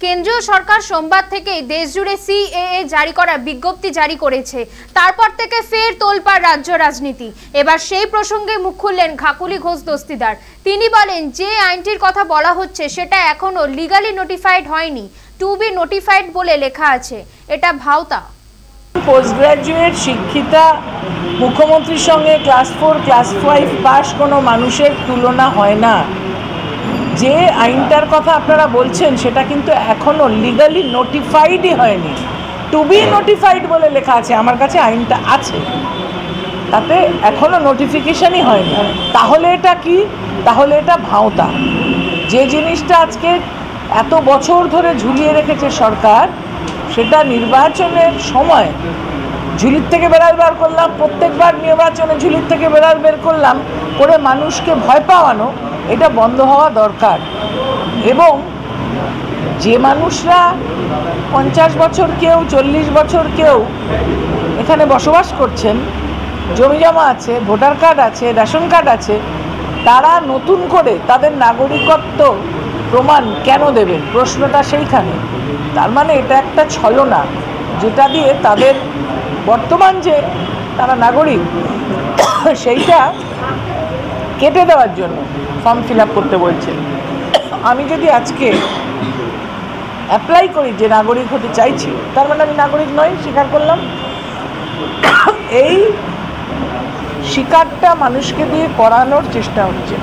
কেন্দ্রীয় সরকার সোমবার থেকে দেশজুড়ে সিএএ জারি করার বিজ্ঞপ্তি জারি করেছে। তারপর থেকে ফের তোলপাড় রাজ্য রাজনীতি। এবার সেই প্রসঙ্গে মুখ খুললেন খাকুলি ঘোষ দস্তিদার। তিনি বলেন, যে আইনটির কথা বলা হচ্ছে সেটা এখনো লিগালি নোটিফাইড হয়নি, টু বি নোটিফাইড বলে লেখা আছে। এটা ভাওতা। পোস্ট গ্রাজুয়েট শিক্ষিতা মুখ্যমন্ত্রীর সঙ্গে ক্লাস 4 ক্লাস 5 পাস কোনো মানুষের তুলনা হয় না। যে আইনটার কথা আপনারা বলছেন সেটা কিন্তু এখনো লিগালি নোটিফাইডই হয়নি, টু বি নোটিফাইড বলে লেখা আছে। আমার কাছে আইনটা আছে, তাতে এখনো নোটিফিকেশনই হয়নি। তাহলে এটা কি? তাহলে এটা ভাওতা। যে জিনিসটা আজকে এত বছর ধরে ঝুলিয়ে রেখেছে সরকার, সেটা নির্বাচনের সময় ঝুলির থেকে বেড়াল বার করলাম, প্রত্যেকবার নির্বাচনে ঝুলির থেকে বেড়াল বের করলাম করে মানুষকে ভয় পাওয়ানো, এটা বন্ধ হওয়া দরকার। এবং যে মানুষরা 50 বছর কেউ 40 বছর কেউ এখানে বসবাস করছেন, জমি জমা আছে, ভোটার কার্ড আছে, রেশন কার্ড আছে, তারা নতুন করে তাদের নাগরিকত্ব প্রমাণ কেন দেবেন? প্রশ্নটা সেইখানে। তার মানে এটা একটা ছলনা, যেটা দিয়ে তাদের বর্তমান যে তারা নাগরিক সেইটা কেটে দেওয়ার জন্য ফর্ম ফিল আপ করতে বলছে। আমি যদি আজকে অ্যাপ্লাই করি যে নাগরিক হতে চাইছি, তার মানে আমি নাগরিক নই, স্বীকার করলাম। এই স্বীকারটা মানুষকে দিয়ে করানোর চেষ্টা হচ্ছে।